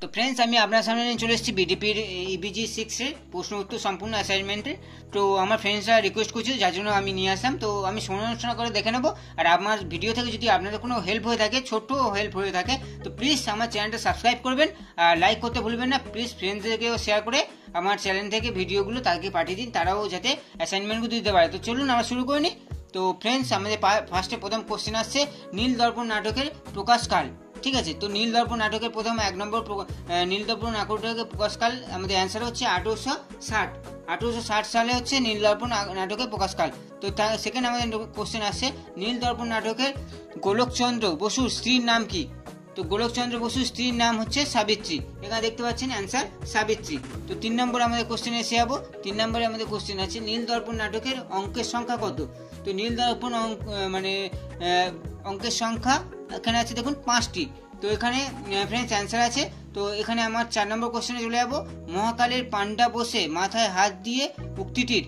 তো ফ্রেন্ডস, আমি আপনার সামনে নিয়ে চলে এসেছি বিডিপির ইবিজি 6 এর প্রশ্ন উত্তর সম্পূর্ণ অ্যাসাইনমেন্টের। তো আমার ফ্রেন্ডসরা রিকোয়েস্ট করছে, যার জন্য আমি নিয়ে আসলাম। তো আমি সমালোচনা করে দেখে নেবো। আর আমার ভিডিও থেকে যদি আপনাদের কোনো হেল্প হয়ে থাকে, ছোট্ট হেল্প হয়ে থাকে, তো প্লিজ আমার চ্যানেলটা সাবস্ক্রাইব করবেন আর লাইক করতে ভুলবেন না। প্লিজ ফ্রেন্ডসদেরকেও শেয়ার করে আমার চ্যানেল থেকে ভিডিওগুলো তাদেরকে পাঠিয়ে দিন, তারাও যাতে অ্যাসাইনমেন্টগুলো দিতে পারে। তো চলুন আমরা শুরু করে নিই। তো ফ্রেন্ডস, আমাদের ফার্স্টে প্রথম কোশ্চেন আসছে, নীল দর্পণ নাটকের প্রকাশকাল। ঠিক আছে, তো নীল দর্পণ নাটকের প্রথম 1 নম্বর নীল দর্পণ নাটকের প্রকাশকাল আমাদের অ্যান্সার হচ্ছে 1860। 1860 সালে হচ্ছে নীল দর্পণ নাটকের প্রকাশকাল। তো সেকেন্ড আমাদের কোশ্চেন আসছে, নীল দর্পণ নাটকের গোলকচন্দ্র বসুর স্ত্রীর নাম কি? তো গোলকচন্দ্র বসুর স্ত্রীর নাম হচ্ছে সাবিত্রী। এখানে দেখতে পাচ্ছেন অ্যান্সার সাবিত্রী। তো 3 নম্বর আমাদের কোশ্চেনে এসে যাবো। 3 নম্বরে আমাদের কোশ্চেন আছে, নীল দর্পণ নাটকের অঙ্কের সংখ্যা কত? তো নীল দর্পণ অঙ্কের সংখ্যা এখানে আছে দেখুন 5টি। তো এখানে ফ্রেন্ডস অ্যান্সার আছে। তো এখানে আমার 4 নম্বর কোশ্চেনে চলে যাবো, মহাকালের পান্ডা বসে মাথায় হাত দিয়ে উক্তিটির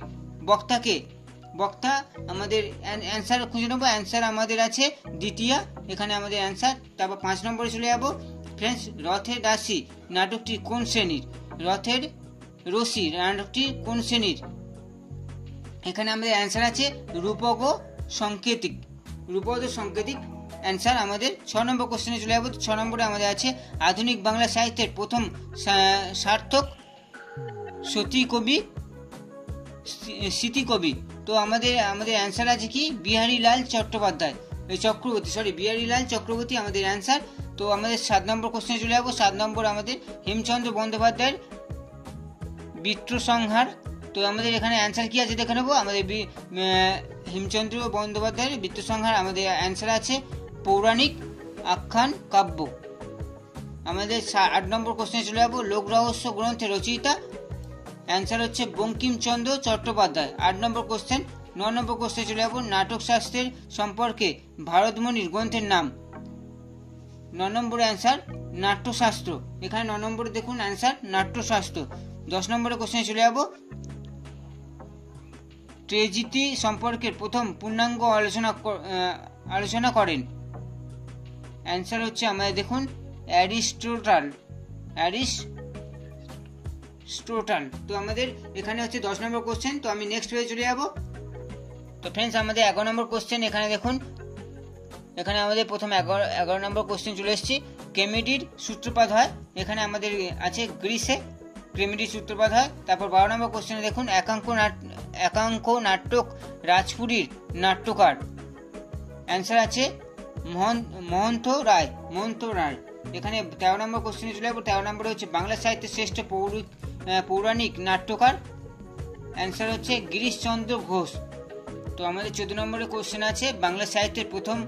বক্তা আমাদের অ্যান্সার খুঁজে নেবো। অ্যান্সার আমাদের আছে দ্বিতীয়া, এখানে আমাদের অ্যান্সার। তারপর 5 নম্বরে চলে যাবো ফ্রেন্ডস, রথের দাসী নাটকটি কোন শ্রেণীর? রথের রশি নাটকটি কোন শ্রেণীর? এখানে আমাদের অ্যান্সার আছে রূপক ও সাংকেতিক। অ্যান্সার আমাদের 6 নম্বর কোশ্চেনে চলে যাবো। 6 নম্বরে আমাদের আছে, আধুনিক বাংলা সাহিত্যের প্রথম সার্থক স্মৃতি কবি। তো আমাদের অ্যান্সার আছে কি? বিহারীলাল চক্রবর্তী আমাদের অ্যান্সার। তো আমাদের 7 নম্বর কোশ্চেনে চলে যাবো। 7 নম্বর আমাদের হেমচন্দ্র বন্দ্যোপাধ্যায়ের বৃত্রসংহার। তো আমাদের এখানে অ্যান্সার কি আছে দেখে নেবো। আমাদের হেমচন্দ্র বন্দ্যোপাধ্যায়ের বৃত্রসংহার আমাদের অ্যান্সার আছে পৌরাণিক আখ্যান কাব্য। আমাদের 8 নম্বর কোশ্চেনে চলে যাবো, লোকরহস্য গ্রন্থের রচয়িতা। অ্যান্সার হচ্ছে বঙ্কিমচন্দ্র চট্টোপাধ্যায়। 8 নম্বর কোশ্চেন। 9 নম্বর কোশ্চেনে চলে যাবো, নাটক শাস্ত্রের সম্পর্কে ভারতমণির গ্রন্থের নাম। 9 নম্বরে অ্যান্সার নাট্যশাস্ত্র। এখানে 9 নম্বরে দেখুন অ্যান্সার নাট্যশাস্ত্র। 10 নম্বরের কোশ্চেনে চলে যাবো, ট্রেজিডি সম্পর্কে প্রথম পূর্ণাঙ্গ আলোচনা করেন। অ্যান্সার হচ্ছে আমাদের দেখুন অ্যারিস্টোটাল। তো আমাদের এখানে হচ্ছে 10 নম্বর কোশ্চেন। তো আমি নেক্সট পেজে চলে যাব। তো ফ্রেন্ডস, আমাদের 11 নম্বর কোশ্চেন এখানে দেখুন। এখানে আমাদের প্রথম 11 নম্বর কোশ্চেন চলে এসেছি, ক্রেমিডির সূত্রপাত হয়। এখানে আমাদের আছে গ্রিসে ক্রেমিডির সূত্রপাত হয়। তারপর 12 নম্বর কোশ্চেনে দেখুন, একাঙ্ক নাটক রাজপুরীর নাট্যকার। অ্যান্সার আছে মহন্ত রায়। এখানে 13 নম্বর কোশ্চেনে চলে যাবো। 13 নম্বরে হচ্ছে, বাংলা সাহিত্যের শ্রেষ্ঠ পৌরাণিক নাট্যকার। অ্যান্সার হচ্ছে গিরিশচন্দ্র ঘোষ। তো আমাদের 14 নম্বরে কোশ্চেন আছে, বাংলা সাহিত্যের প্রথম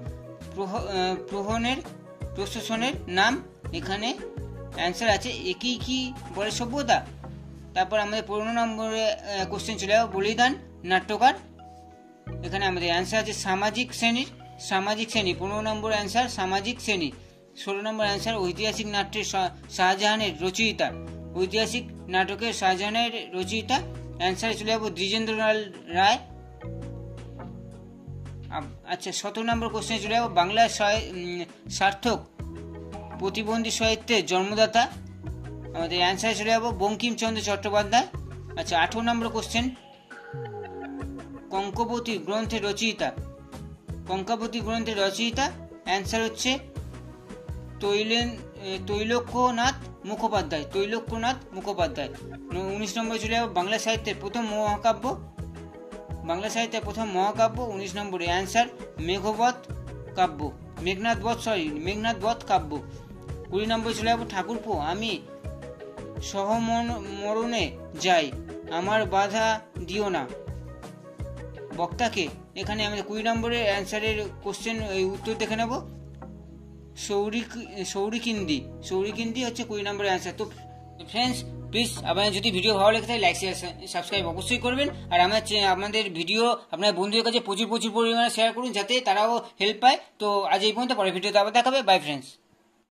প্রশাসনের নাম। এখানে অ্যান্সার আছে একই কি বলে সভ্যতা। তারপর আমাদের 15 নম্বরে কোশ্চেন চলে যাবো, বলিদান নাট্যকার। এখানে আমাদের অ্যান্সার আছে সামাজিক শ্রেণী। 15 নম্বর অ্যান্সার সামাজিক শ্রেণী। 16 নম্বর অ্যান্সার ঐতিহাসিক নাট্যের শাহজাহানের রচয়িতা। ঐতিহাসিক নাটকের শাহজাহানের রচয়িতা। অ্যান্সারে চলে যাবো দ্বিজেন্দ্রলাল রায়। আচ্ছা, 17 নম্বর কোশ্চেনে চলে যাবো, বাংলা সার্থক প্রতিবন্ধী সাহিত্যের জন্মদাতা। আমাদের অ্যান্সারে চলে যাবো বঙ্কিমচন্দ্র চট্টোপাধ্যায়। আচ্ছা, 18 নম্বর কোশ্চেন, কঙ্কবতী গ্রন্থের রচয়িতা। অ্যান্সার হচ্ছে তৈলক্যনাথ মুখোপাধ্যায়। 19 নম্বরে চলে যাবো, বাংলা সাহিত্যের প্রথম মহাকাব্য। 19 নম্বরে অ্যান্সার মেঘনাদ বধ কাব্য। 20 নম্বরে চলে যাবো, ঠাকুরপো আমি সহমরণে যাই, আমার বাধা দিও না, বক্তাকে। এখানে আমাদের 20 নম্বরের অ্যান্সারের কোশ্চেন উত্তর দেখে নেব। সৌরিকিন্দি হচ্ছে 20 নম্বরের অ্যান্সার। তো ফ্রেন্ডস, প্লিজ আপনার যদি ভিডিও ভালো লেগে থাকে, লাইক সাবস্ক্রাইব অবশ্যই করবেন। আর আমাদের ভিডিও আপনার বন্ধুদের কাছে প্রচুর পরিমাণে শেয়ার করুন, যাতে তারাও হেল্প পায়। তো আজ এই পর্যন্ত, পরের ভিডিওতে আবার দেখাবে। By friends.